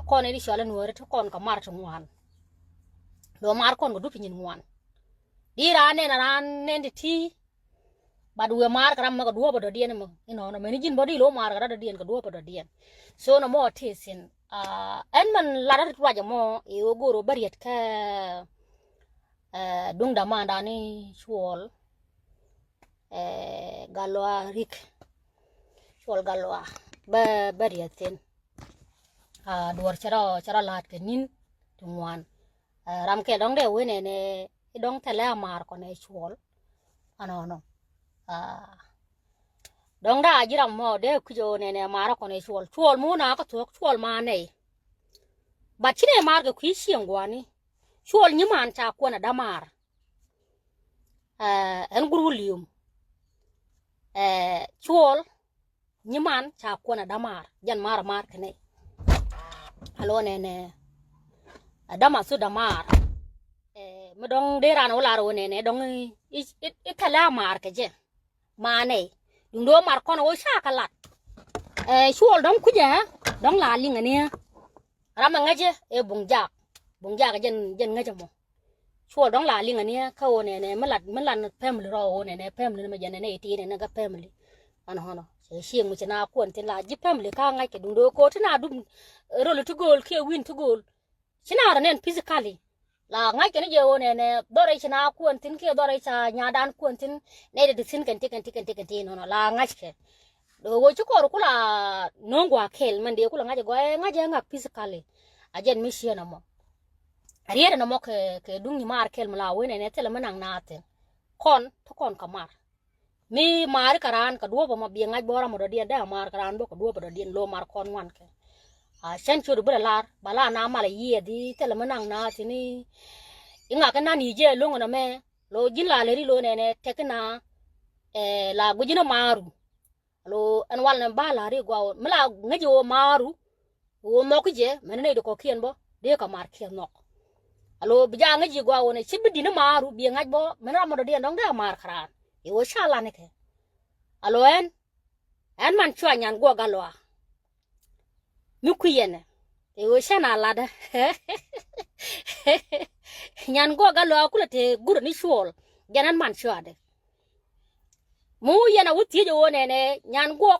con ấy đi xóa lên nuôi con cả mar trong ngoan lo mar con có đút nhìn ngoan đi ra nên thì thi bà đuôi mar cái mà cái đuôi bờ điên mà nó mình nhìn body lo mar cái điên cái đuôi bờ điên so nó mua thì xin anh mình là rất là giống mo yêu guru bariat ka dung đama đani chuol galwa rik chuol galwa bariatin duar chara lat ke nin tungwan ram ke dong de wene ne dong tele mar ko ne chuol ano dong da jiram mo de kujo ne mar ko ne chuol mu na ko tok chuol ma ne ba chine mar ke kwi siengwani chuol nyiman cha ko na damar en gurulium chuol nyiman cha ko na damar jan mar kene alo ne dama su damar medong de ran ola ro ne dong itala mar ke je mane dung do mar kono o sha kalat chuol dong kuja dong la linga ne rama ngaje bungjak jen ngaje mo chuol dong la linga ne ka o ne malat family ro ne family me jene ne ti ne ga family ano hono sieng mu chena kon tin la ji family ka ngai ke dung do ko tina dum rolo to goal ke win to goal china ran physically la ngai ke ne je o ne dore chena kon tin ke dore cha nya dan kon tin ne de tin kan ti no la ngai ke do wo chu ko kula nongwa kel man de kula ngaje ngak physically ajen mission na mo ariere na mo ke dung ni mar kel mala wene ne tele manang nate kon to kon kamar mi mar karan ka duobo ma bi ngaj bora mo do dia da mar karan bo ko duobo do dia lo mar kon wan ke sen chu bula lar bala na mala ye di tele manang nate ni inga ka nani je lo ngona me lo jin la leri lo ne tekna la gujina maru lo an wal na bala ri gwa mala ngaji o maru o mokje menene do ko kien bo de ka mar kien nok alo bija ngaji gwa o ne sibidi na maru bi ngaj bo menra mo do dia dong da mar kran e o shala ne ke alo en man chwa nyan gwa galwa mi kuyene e o shana lada nyan gwa galwa kula te guru ni shol janan man chwa de mu yana wuti jo ne nyan gwa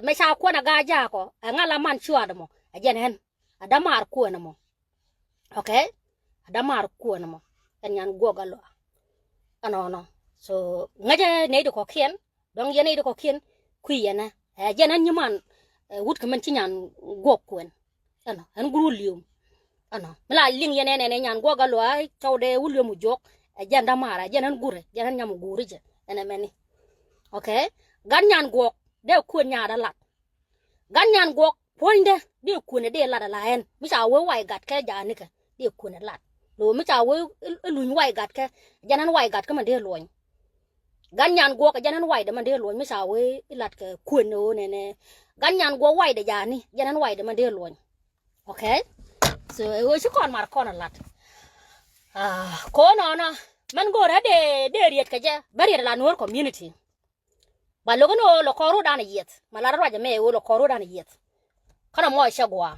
me sha ko na gaja ko ngala man chwa de mo ajen hen adamar ko na mo okay adamar ko na mo en nyan gwa galwa ano so ngaje ne de ko kien dong yene de ko kien kuyena janan nyuman wut kaman ci nyan gwa ko ano en gurulium ano mala ling yene ne nyan gwa galwa tawde wulium jok janda mara janan gure janan nyam gure je ene meni okay gan nyan gwa de ko nyaada lat gan nyan gwa poinde de ko ne de la la en mi sa we wai gat ke jani ke de ko ne lat lo mi sa we luñ wai gat ke janan wai gat ke man de loñ gan nyan gwa ke janan wai de man de loñ mi sa we lat ke ko ne gan nyan gwa wai de jani janan wai de man de loñ okay so e wo ci kon mar kon lat ko no man go ra de riet ke je bari la nur community ba logono lo koru dana yet malara raja me wo lo koru dana yet kana mo shagwa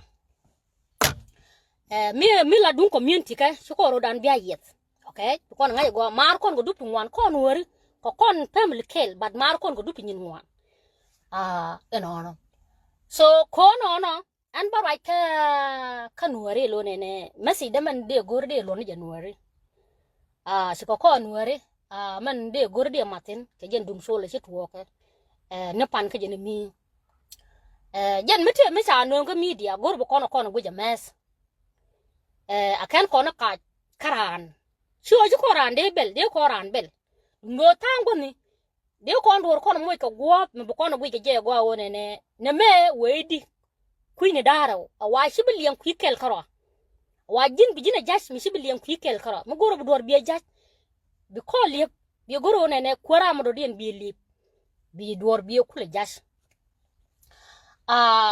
mi la dun community ka shikoru dan biya yet okay ko ngai go mar kon go dupu wan kon wori ko kon family kel bad mar kon go dupu nyin wan no so ko no an ba right ka nuore lo ne masi de man de gorde lo ne january siko ko nuore man de gorde matin ke jen dum so le ci tuoke ne pan ke jene mi jen mete mi sa no ko media gorbo kono go james akan kono ka karan cho ji koran de koran bel no tango ni de kon dor kono moy ko go me kono bu ke je go wone ne me weidi kuini daro awa shibiliyan kwikel karo awa jin bijina jash mi shibiliyan kwikel karo mo goro bu dor biya jash bi ko lip bi goro ne kwara mo do den bi lip bi dor biya kula jash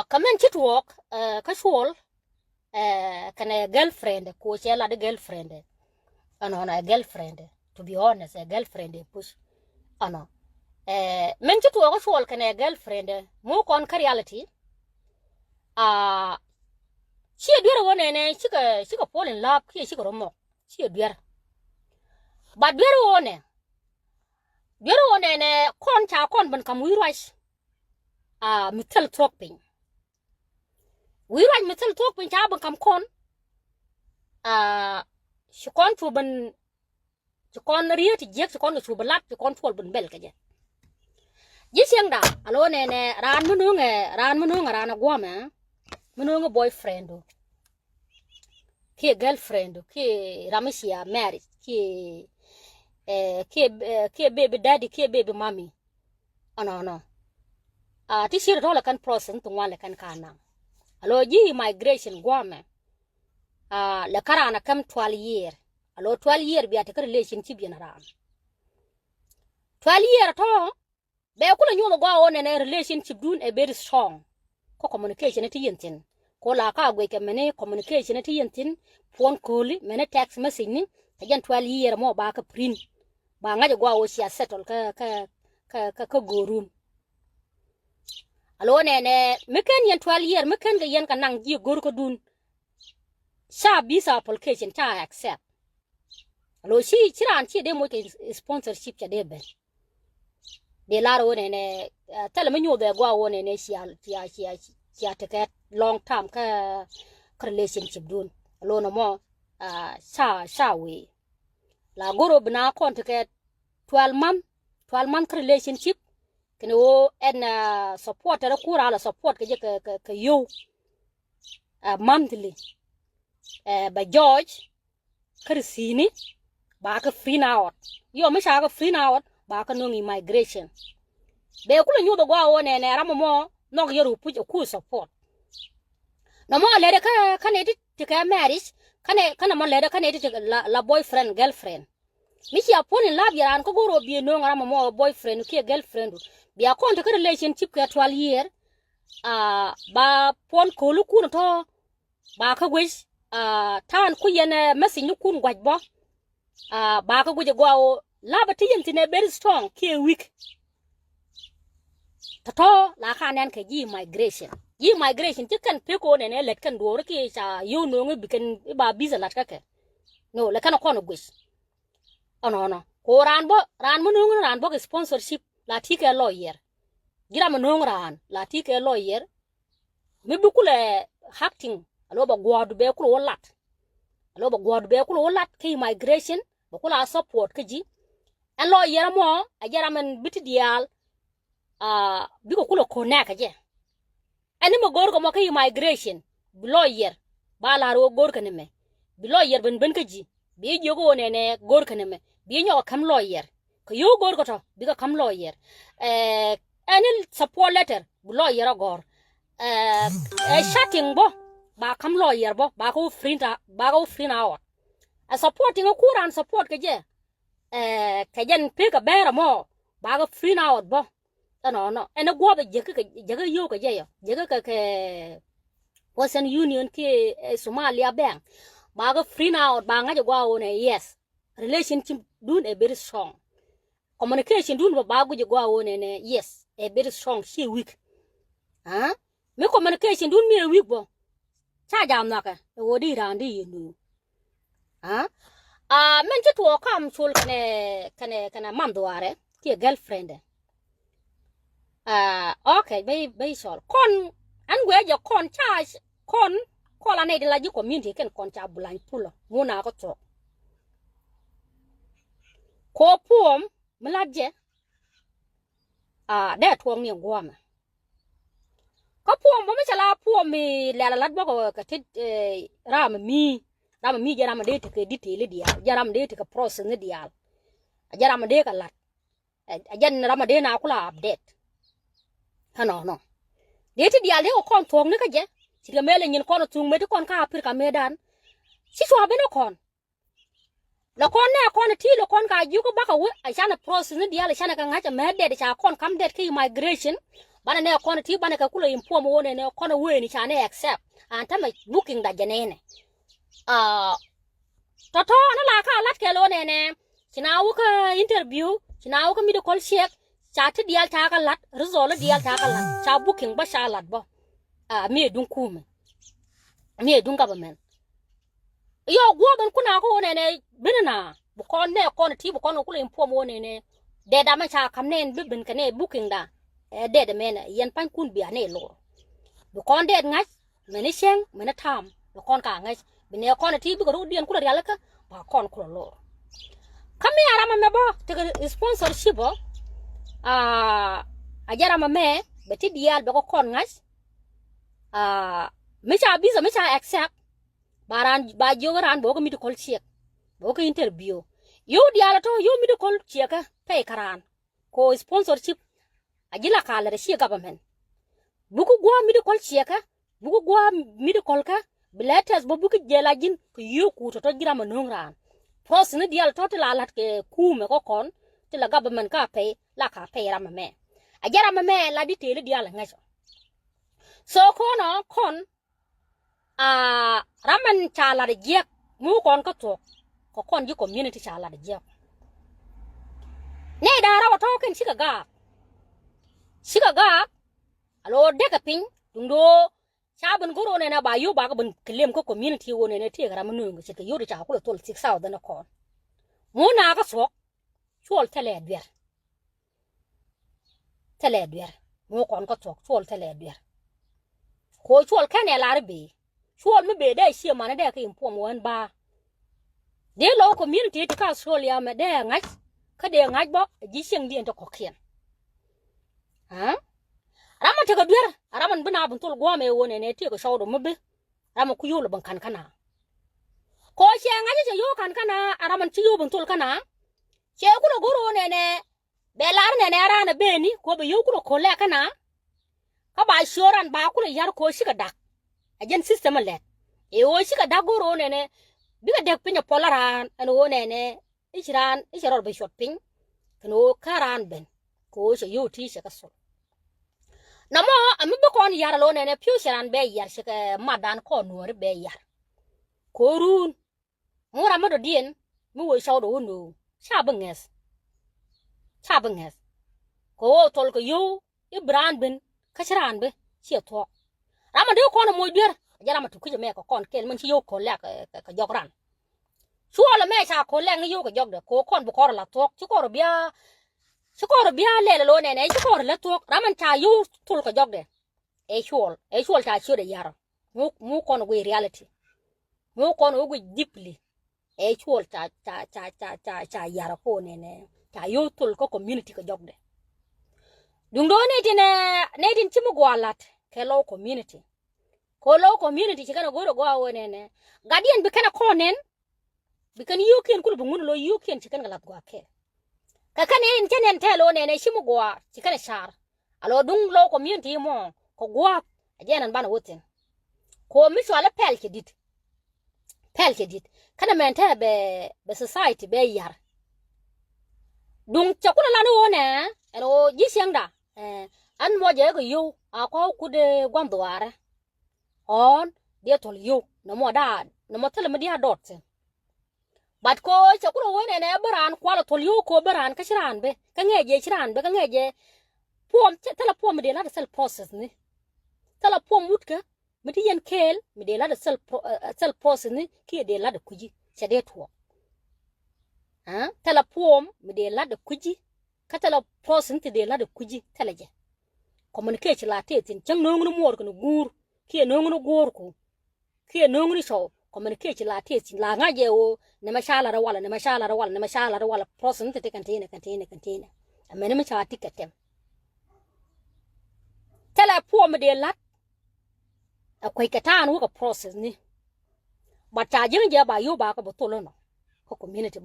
kamen chitwok ka shol kana girlfriend ko chela de girlfriend ano na girlfriend to be honest a girlfriend push ano men chitwok shol kana girlfriend mo kon ka reality she dwere one ne she ka fall in love she ka romo she dwere but dwere one ne kon cha kon ban kam wi rice mitel talk pin wi rice mitel talk pin cha ban kam kon she kon tu ban she kon riya ti jek she kon chu balat she kon fol ban bel ka je jisiang da alo ne ran mununga ran agwama mununga boyfriend do ki girlfriend do ki ramisia marriage ki baby daddy ki baby mommy no ti shir to la kan process to wala kan kana alo ji migration gwama la karana kam 12 year alo 12 year biya ta relationship yana ran 12 year to be kula nyulo gwa one ne relationship dun a very strong ko communication ti yentin ko la ka gwe ke mene communication ti yentin phone call mene text message ni tajan 12 year mo ba ka print ba ngaje gwa wo sia settle ka go room alo ne meken yen 12 year meken ga yen ka nang ji gor ko dun sa visa application ta accept alo si chiran chi de mo ke sponsorship cha de be de laro ne tele menyo de gwa wone ne sia take long time ka relationship dun alo no mo sa we la goro bna kon take 12 month relationship kene wo en support ra kura la support ke je ka yo monthly ba George krisini ba ka free now yo me sha ka free now ba ka no immigration be kula nyudo gwa wone ne ramomo no yeru pujo ku support no mo le ka ne ti ka marriage kana mo le ka ne ti la boyfriend girlfriend mi si apon in love yaran ko goro bi no ramomo boyfriend ki girlfriend bi akon to relationship ka 12 year ba pon ko lu ku to ba ka gwis tan ku yene mesi ni kun gwajbo ba ka guje gwa laba ti yentine very strong ki weak tato la khanen ke yi migration ti kan pe ko ne let kan do ki cha yo no ngi biken ba biza lat ka ke no le kan ko no gwis no ko ran mo no ran bo sponsorship la ti ke lawyer gira mo no ran la ti ke lawyer mi bu kule hacking alo ba gwadu be kulo wolat ki migration ba kula support ke ji en lawyer mo ajara men biti dial biko kulo kona ka je ani mo gor ko mo ki migration lawyer ba la ro gor ka ne me bi lawyer ben ka ji bi jogo ne gor ka ne me bi nyo kam lawyer ko yo gor ko to bi ka kam lawyer ani support letter bu lawyer gor chatting bo ba kam lawyer bo ba ko free out a supporting ko kuran support ka je ka jen pe ka bera mo ba ka free out bo no ene gwo be je yo ka je yo je ka ke Western Union ki Somalia bank ba ka free out ba nga je gwa one yes relationship dun a very strong communication dun ba gu je gwa one ne yes a very strong she weak me communication dun me weak bo cha jam na ka wo di ran di nu men je to kam chul kane mam doare ki girlfriend okay bay sol kon an we je kon charge kon kola ne de la ji community ken kon cha bulan pulo muna ko to ko pom mlaje de tuong ni ngoma ko pom mo me chala pom mi la lat bo ko ka tit ram mi jaram de te ke detail dia jaram de te ka process ne dia jaram de ka lat ajan ram de na kula update no de te dia de ko kon tuong ne ka je si ga mele nyin kon tung me te kon ka apir ka medan si so be no kon la kon ne kon ti lo kon ka ju ko baka we a chana process ne dia la chana ka ngacha me de cha kon kam de ki migration bana ne kon ti bana ka kula inform wone ne kon we ni chana accept anta me booking da janene toto na la ka lat ke lo ne chinawu ka interview chinawu ka medical check cha ti dial ta ka lat result dial ta ka lat cha booking ba sha lat ba me dun kuma me dun government yo go ban kuna ko ne binana bu kon ne kon ti bu kon ko le impom woni ne de da ma cha kam ne bibin ka ne booking da de de men yen pan kun bi ane lo bu kon de ngai meni sheng mena tam bu kon ka ngai bine kon ti bu ko dien kula yalla ka ba kon ko lo kami ara ma me bo te sponsorship ajara ma me beti dial be ko kon ngai me cha biza me cha accept baran ba jogaran bo ko medical check bo ko interview yo dial to yo medical check pay karan ko sponsorship ajila kala shi government buku gwa medical check buku gwa medical ka bilates bo buku jela jin ko yo ku to gira manongran pros ne dial to la lat ke ku me ko kon te la government ka pay la ka pay rama me ajara ma me la di tele dial ngai so kono kon raman chala de jek mu kon ko to ko kon ji community chala de jek ne da rawa to ken shiga ga alo de ka pin dundo chaban goro ne na ba yo ba ga ban claim ko community woni ne te gara manu ngi ke yo de cha ko tol 6000 na kon mu na ga so chol tele der mu kon ko to chol tele der ko chol kane larbe chol me be de shi mana de ka impom wan ba de lo community ti ka chol ya me de ngai ka de ngai bo ji sheng di ento ko kien rama te ka der raman bina bun tol gwa me woni ne te ko shawdo mebe rama ku yo lo ban kan kana ko she ngai je yo kan kana raman ti yo bun tol kana she ku lo goro ne be lar ne ara na be ni ko be yo ku lo ko le kana ka ba shoran ba ku le yar ko shi ka dak ajen system le e o shi ka dak goro ne bi ka dek pinya polaran an wo ne ishiror be shot pin kano karan ben ko she yo ti she ka so namo ami be kon yar lo ne piu shiran be yar she ka madan ko nuor be yar ko run mura ma do dien mu wo shaw do no cha benges ko tol ko yo ibran ben kashiran be che to rama de ko no mo der jara ma tu ku me ko kon kel man chi yo ko la ka jogran suola me cha ko le ngi yo ko jog de ko kon bu ko la to chi ko bia le lo ne chi ko la to raman cha yo tul ko jog de e suol cha chi de yar mu kon we reality mu kon we deeply e suol cha yar ko ne cha yo tul ko community ko jog de dung do ne din chimu gwalat ke low community ko low community chikana goro gwa wone ne guardian bikana konen bikan yuken kul bungun lo yuken chikana galat gwa ke kakane intenen telo ne chimu gwa chikana shar alo dung low community mo ko gwa ajenan bana woten ko mi so ala pel kedit kana mente be society be yar dung chakuna lanu wone eno jisiangda an mo je ko yo ako kude gwandware on dia tol yo no mo tele media dot bat ko chakuro wone ne baran kwalo tol yo ko baran ka shiran be ka ngeje pom tele pom de la sel process ni tele pom mutka meti yen kel mi de la sel process ni ki de la de kuji chede to tele pom mi de la de kuji katala process ti de la de kuji tele je communicate la tetin chang no ngunu mor ko gur ki no ngunu gor ko ki no ngunu so communicate la tetin la ngaje o ne mashala ra wala process ti container amene ma cha tiketem tele pom de la akwai katan wo ko process ni ba cha jing je ba yo ba ko botolo no ko community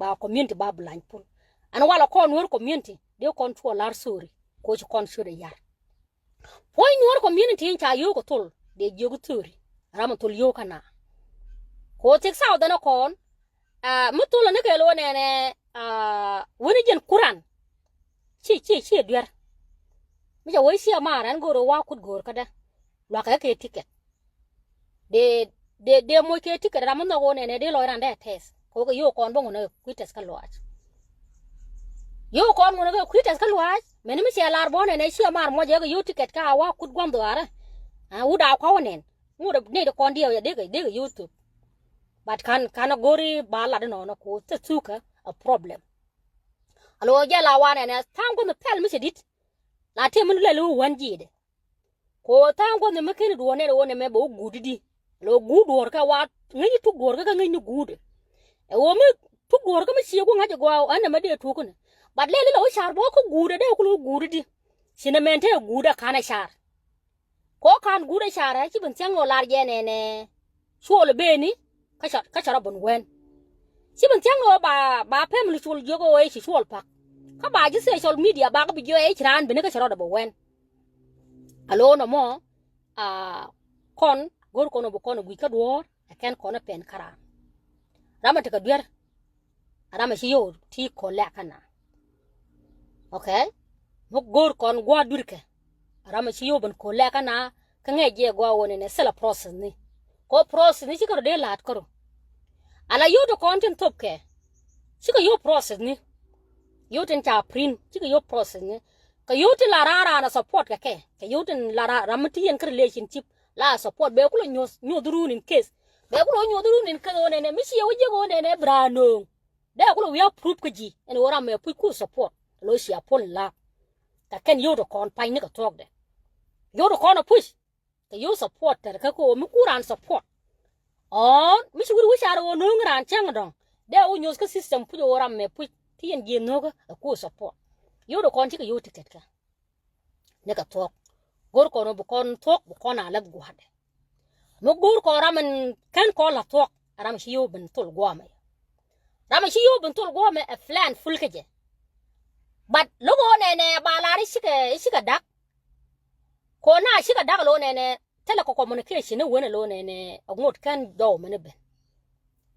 ba blind pool an wala ko nur community de control ar sori ko ci kon sori yar point nur community cha yo ko tol de jogu tori ram tol yo kana ko tek saw dana kon mutul ne ke lo ne woni jen kuran ci duar mi ja woi sia maran goro wa kut gor kada lo ka ke ticket de mo ke ticket ram no go ne de lo ran de test ko yo kon bo ne quites ka lo yo kon mo ne quites ka lo men mi sia lar bo ne sia mar mo je yo ticket ka wa kut gwam do ara u da ko wonen ngura ne da kon dia ya de YouTube but kan gori bala de no ko tsuka a problem alo ja la wana ne tango no pel mi sedit la te mun le lu wanji de ko tango ne makin do ne do ne me bo gudidi lo gudur ka wa ngi tu gor ka ngi gud e wo mi tu gor ka mi si ko ngaje go an ma de tu ko ne but le lo shar bo ko gude de ko gudidi sina mente guda kana shar ko kan guda shar ha ki bin tango lar je ne so le beni ka shara bon wen si bin tango ba pem lu sul jogo e si sul pak ka ba ji social media ba ka bi jo e chran bi ne ka shara da bo wen alo no mo kon gor kono bo kono gui ka duor ken kono pen kara rama te ka duer rama shi yo ti ko la kana okay mo gor kon gwa durke rama shi yo ban ko la kana ka ngeje gwa woni ne sela process ni ko process ni shi ka de lat karo ala yo to content top ke shi ka yo process ni yo ten cha print shi ka yo process ni ka yo te la rara na support ka ke ka yo ten la rama ti en relationship la support be kulo nyoduru in case be kulo nyoduru in ka one ne mishi ye wuje go ne brano de kulo we proof ka ji en wora me pu ku support lo shi apol la ka ken yo do kon pai ne ka talk de yo do kon push ka yo support ter ka ko mu kuran support on mishi wuri wishara wo no ngran chang dong de o nyos ka system pu wora me pu ti en ji no ka ku support yo do kon ti ka yo ticket ka ne ka talk gor ko no bu kon tok bu kon ala gu hade no gor ko ramen kan ko la tok ram shi yo ben tul gome ram shi yo ben tul gome a flan full keje but logo ne ba la ri shika dak ko na shika dak lo ne tele ko communication ne wona lo ne ngot kan do mene ben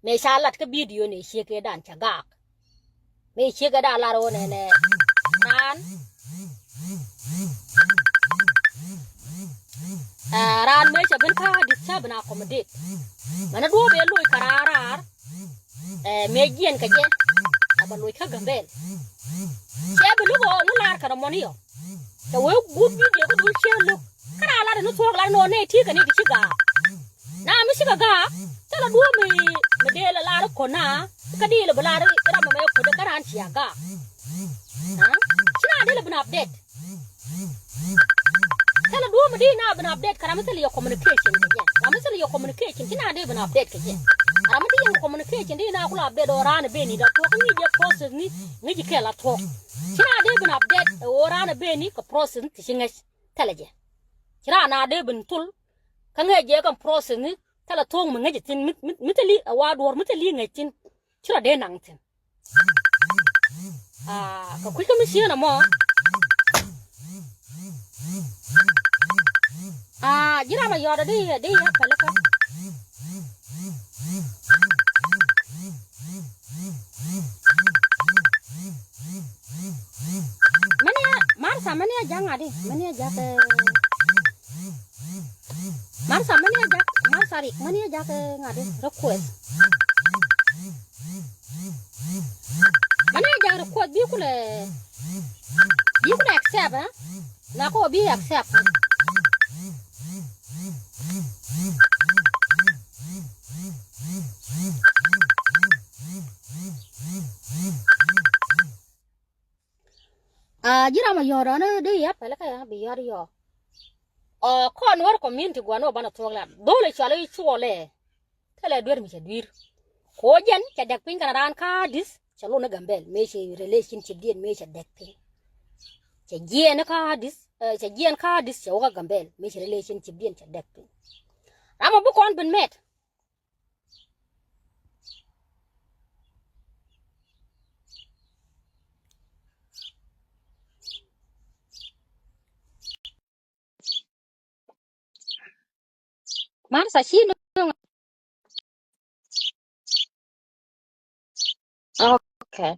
me shalat ka video ne shi ke dan cha gak me shi ga da la ro ne nan ran me ben ka discha bana accommodate mana do be loy kararar me gien ka je aba loy ka gambel che be lugo no lar kana monio to we good video ko du che lu kara la no to la no ne ti ka ni di ga na mi shiga ga tala do me de la lar ko na ka di la bala ra me ko de karan chi ga ha kina de la bana update tala do me di na bana update kara misali yo communication ke kara misali yo communication kina de bana update ke kara misali yo communication di na kula update o ran be ni da to kan ni je process ni ji kela to kina de bana update o ran be ni ko process ti singa tala je kira na de bin tul kan je kan process ni tala to mu ngaji tin mitali wa dor mitali ngaitin kira de nang tin ka kulka mi siya na mo jira ma yoda de ya palaka mania janga de mania jaka marsari mania jaka ngade request mania jaka request bi kule accept na ko bi accept jira ma yora na de ya pala ka bi yar yo kon war community gwa no bana togla dole chale chuole tele dwer mi chadwir ko jen cha dak pin kana ran ka dis chalo na gambel me che relationship dien me cha dak pin cha gien ka dis cha wa gambel me che relationship dien cha dak pin rama bu kon bin met Marsa shino okay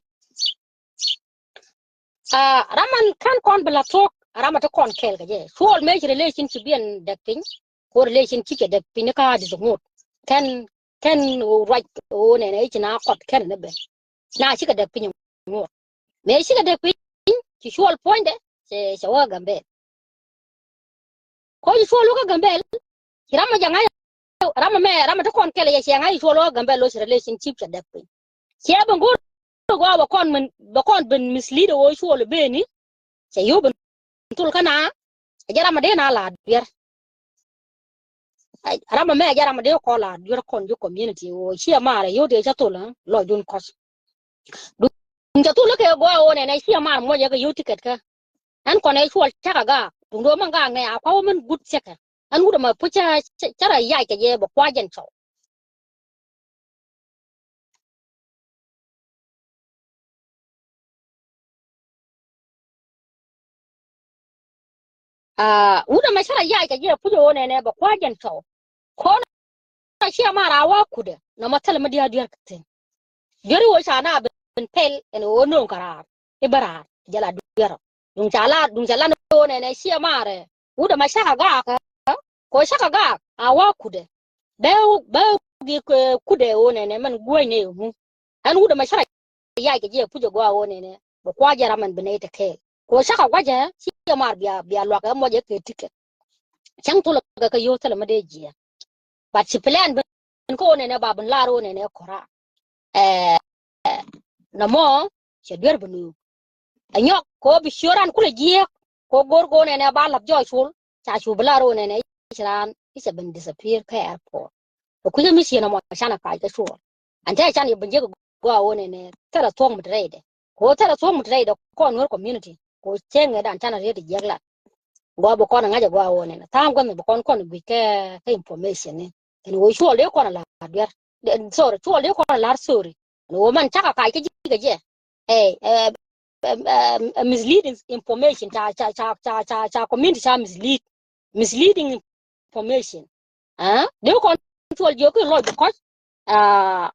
raman kan kon bla talk rama to kon kel ga je full make relationship bien dak pin ko relationship ke dak pin ka dis ngot kan right o ne ne china kot ken ne be na shi ka dak pin ngot me shi ka dak pin ki full point de se wa gambe ko full ka gambe rama jangai rama to kon kele ye ngai cholo gambe lo relationship cha dek pe che ban go ba kon ben mislead o cholo be ni che yo ben tul kana rama de na la yer rama me rama de ko la yer kon ju community o che mare yo de cha tul lo dun kos dun cha tul ke go o ne che mare mo ye ga yo ticket ka an kon ai chol cha ga dun do man ga ne a ko men gut che ka an gudu ma pucha chara yai ke ye bo kwa jen so uda ma chara yai ke ye pujo ne bo kwa jen so ko na shi mara wa kude na matal ma dia dia kete diri wo sana ben pel en wo no kara e bara jala dira dun jala no ne shi mare uda ma shaka ga ka ko shaka ga a wa kude be gi kude wo ne man gwe ne mu an uda ma shara yai ke ye pujo go wo ne bo kwa jara man bene te ke ko shaka gwaje shi mar biya lo ka mo je ke tike chang to ka yo tala ma de ji but si plan ben ko ne babun laro ne kora eh na mo che der benu anyok ko bi shoran kula ji ko gorgo ne ba lab jo chul cha chu blaro ne chiran isa ben disappear ka airport ko kuya mi na mo shana ka ka chu ante chan ye benje go a ne tara tong mtrede ko tara tong mtrede ko no community ko chenge dan chana re de jegla go bo ko na ngaja go a ne tam ko bo kon bi ke information ne wo chu le ko na la der sorry chu le ko na la sorry no man chaka ka ke je eh misleading information cha community cha misleading information they control you ko lo because uh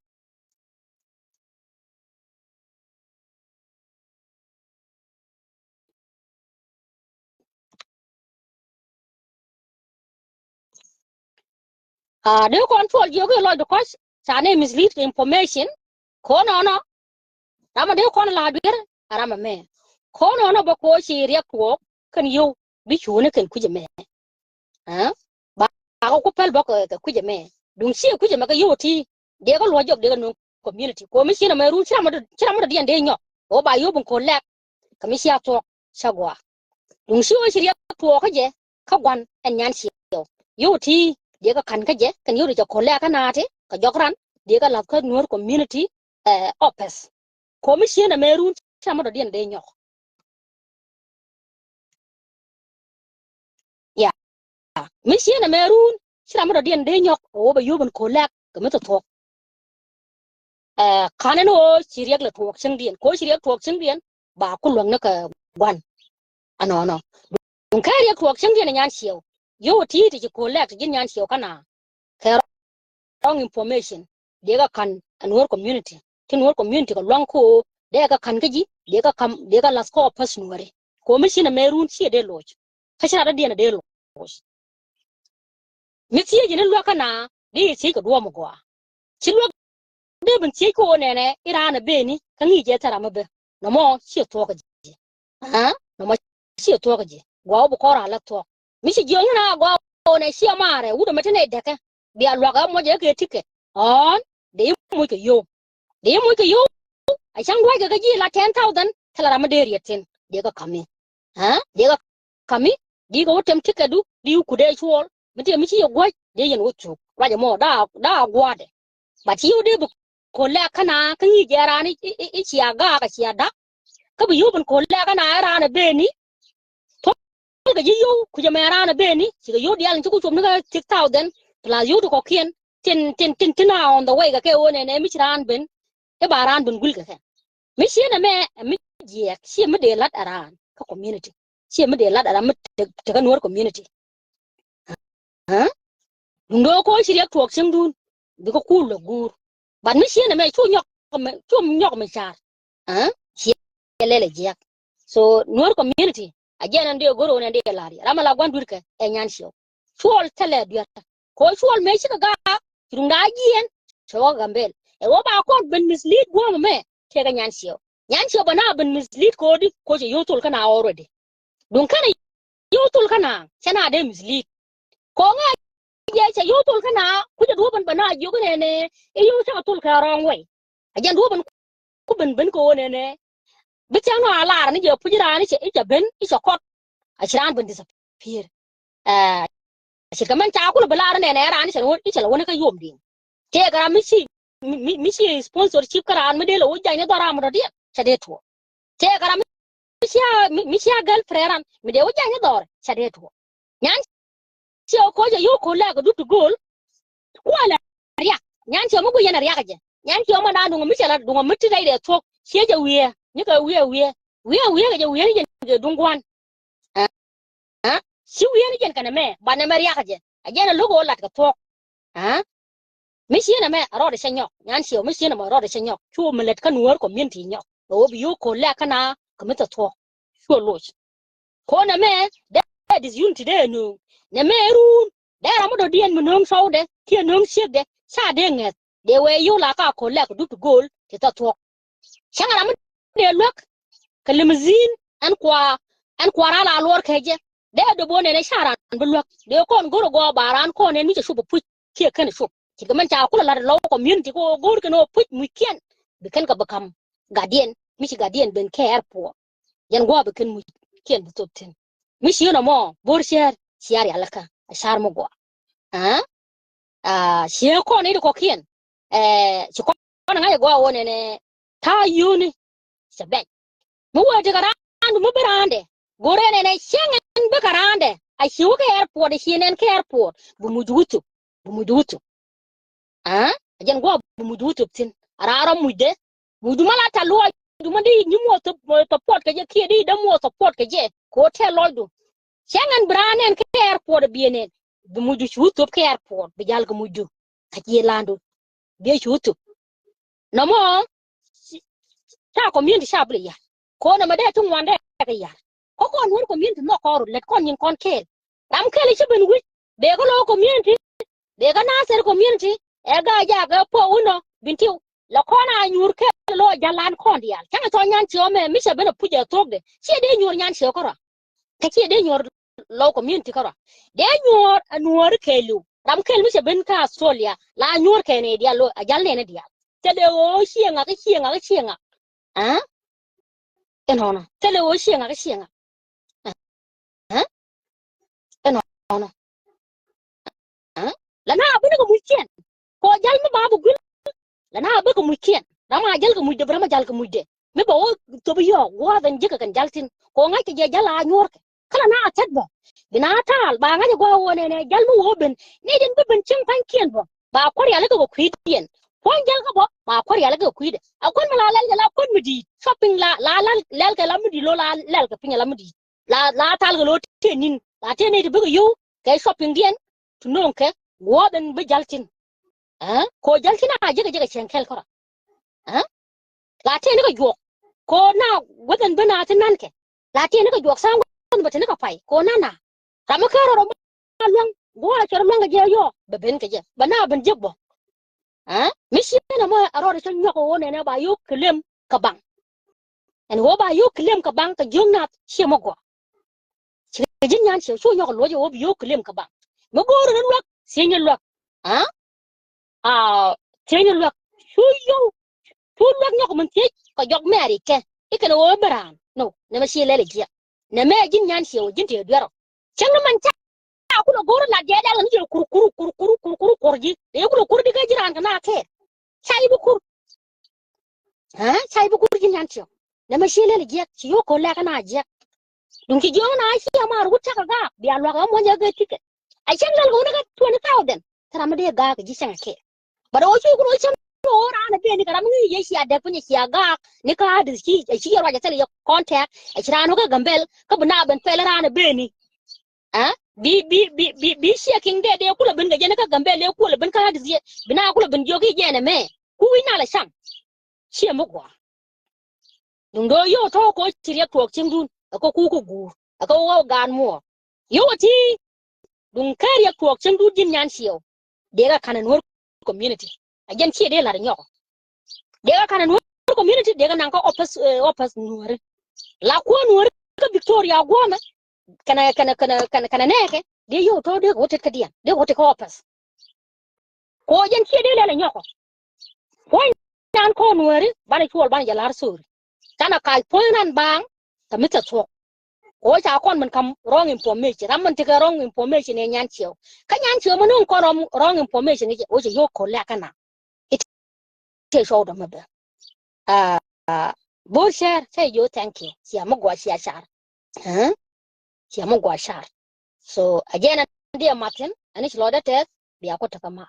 they control you ko lo because cha ne mislead information ko no rama de kon la der rama me ko no ba ko shi riek wo kan yo bi chu ne kan kuje me ba ko pel ba ko kuje me dun shi kuje me ka yo ti de ko lo job de no community ko mi shi na me ru chama de de nyo o ba yo bun ko lek ka mi shi ato shagwa dun shi o shi riek to ko je ka gwan en nyan shi yo ti de ka kan ka je kan yo de ko lek ka na te ka jokran de ka la ka no community office ko mi shi na me ru chama de nyo ya mi shi na me ru chama de nyo o ba yo bun ko lek ka mi to kanen o chiriak la tuok ching dien ko chiriak tuok ching dien ba ku luang na ka gwan ano dun ka riak tuok ching dien nyan chiao yo ti ti ko lek jin nyan chiao kana ka wrong information de ga kan anwar community tin wor community ka luang ko de ga kan gaji de ga las ko pas nuare ko mi shina merun chi de loj ka shina da dien de loj mi ti jin lo kana de chi ka duwa mo gwa chi lo de bin chi ko ne irana be ni kan yi je tara mabe no mo chi to ka ji no mo chi to ka ji gwa bu ko ra la to mi chi je na gwa ne chi mare u do mete de ka bi a lo ga mo je ke tike on de mu ke yo a chang wa ga ji la 10,000 tala ra ma de rietin de ka kami de ka kami di go tem tike du di ku de chuol mi te mi chi yo gwa de yen wo chu wa je mo da gwa de ba chi yo de ko le kana kan yi jera ni ci aga ka ci ada ka bi yobun ko le kana ara na be ni to ga ji yo ku je mera na be ni ci ga yo dial ci ku chum ga 6,000 plus yo ko kien tin na on the way ga ke one ne mi ran ben e baran ben gul ga mi shi na me mi je shi mi de lat aran ka community shi mi de lat aran mi te kan wor community ndo ko shi rek tuok sim dun bi ko ku lo gur ban mi shi na me chu nyok me char lele jiak so nuor community again ande goro ne ande lari rama la gwan durke e nyan sio chol tele dur ko chol me shi ga runda gien so gambel e wo ba ko ben mislead go me te ga nyan sio bana ben mislead ko di ko je yotul kana already dun kana yotul kana chana de mislead ko nga ye cha yo tul kana ku ja duban bana yo ne e yo cha tul ka wrong way ajan duban ku ben ko ne bi cha no ala ni je pujira ni che e ben e cha kot a chiran ben disappear shi kaman cha ku bala ne ra ni cha won e cha won ka yom din ke gara mi shi sponsorship kara an me de lo ja ne dara mo de cha de to ke gara mi shi girlfriend an me de o ja ne dor cha de to nyan chi ko ja yo ko la ga du to gol wala riya nyan chi mo go yana riya ga je nyan chi mo na dungu mi chala dungu mi ti dai de to she ja wiye ni ka wiye ga je wiye ni je dungwan ha si wiye ni je kana me ba na me riya ga je a je na logo la ka to ha mi shi na me ro de shenyo nyan chi mi shi na mo ro de shenyo chu mi let ka nuor community nyo o bi yo ko la kana ka mi ta to chu lo ko na me that is unity de no na me ru de ra mo do dien mo nong so de ti nong shek de sa de nget de we yo la ka ko la ko du gol ti ta to shanga mo de lok ka limzin an kwa ra la lor ke je de bo ne sharan bu lok de kon goro go baran ko ne mi che shubu pu ke kan shu ti ga man ta kula la lo community ko gor ke no pu mu ken be kan ka bakam gadien mi ci gadien ben care po yan go be kan mu ken bu top مش هنا ما بورشر شياري علىك شار مقوى شيء كون يدو كوكين شكون نعى جوا ونني تا يوني سبب مو أجرا عنده مو برانده غوري نني شين بكرانده أشيوك airport شينن airport بموجودو أجن جوا بموجودو بتين أرارم مودة مودو مالا تلوه dumandi nyumo support kaje kidi damo support kaje ko te loldu shangan branen ke airport bienen bumuju chuto ke airport bijal gumuju kaje lando be chuto namo ta community shabli ya ko na made tun wanda ka ya ko kon won community no ko let kon yin kon ke ram ke li ben wi be ko lo community be ga naser community e ga ja ga po uno bintiu la kona nyur ke lo jalan kon dial tanga to nyan ti o me mi se beno puje togde chi de nyur nyan se ko ra ta chi de nyur lo community ko ra de nyur ke lu ram ke mi se ben ka Australia la nyur ke ne dia lo ajal ne dia te de o chienga en hono te de o chienga en hono la na bu ko mu chien ko jal mi babu gul la na bu ko mu chien dama jal ko mu de brama jal ko mu de me ba o to bi yo wa ben jika kan jaltin ko ngai ke je jala nyor kala na tet bo bina tal ba ngai go wone ne jal mu wo ben ne den be ben cin pan kien bo ba kwar ya ko kwitien ko jal ko bo ba kwar ya ko kwide akon mala la kon mu di shopping la ka la mu di lo la ka pinya la mu di la tal go lo tenin la tene de be yo kay shopping dien to non ke wo ben be jaltin ko jaltin a jega chenkel ko la tene ko jo ko na wadan bana tin nan ke la tene ko jo sang ko ba tene ko pai ko nana kama ka ro ma long go a chor long je yo be ben ke je bana ben jebbo mi shi na ma aro de ton nyoko wona na ba yo klem ka bang en wo ba yo klem ka bang ka jongna shi mo go shi jin nyan shi so nyoko lo je wo bi yo klem ka bang mo go ro lo sinye lo sinye lo shu yo tu lo nyoko mun ti ko jog meri ke ikene wo baran no na ma shi lele je na me jin nyan shi wo jin te dwero chang man ta ku lo goro la je dal ni kuru korji e ku lo kur diga jiran kana ke sai bu kur sai bu kur jin nyan shi na ma shi lele je shi yo ko la kana je dun ki jong na shi ma ru ta ga bi alwa ga mo nya ga ticket ai chang lal go na ga 20,000 tara ma de ga ji chang ke ba do shi ku lo chang ora na be ni kara mi ye shi ada punya shi ga ni ka da shi ya waje tele ya contact ai chira no ga gambel ka buna ban fela rana be ni bi shi king de kula bin ga je ka gambel le kula bin ka da zai bina kula bin jogi je na me ku ina la sham shi mu kwa dun do yo to ko tire to kin dun ko ku gu ko wo gan mo yo ti dun kariya to kin dun jin yan shi yo de ga kanan wor community again shi de la nyoko de ga kanan wor community de ga nan ka office nuwar la ko nuwar ka Victoria goma kana neke de yo to de wote kadian de wote ko opas ko yen che de le nyoko ko nan ko nueri bana chwol bana jalar sur kana kai poinan bang kamita to ko cha kon man kam wrong information ramman tika wrong information e nyachew ka nyachew mun ko wrong information e o je yo ko la kana it show da mabe ah bo share say yo thank you sia mo gwa sia shar huh sia mo gwa shar so again dia matin ani chlo da test dia ko ta kama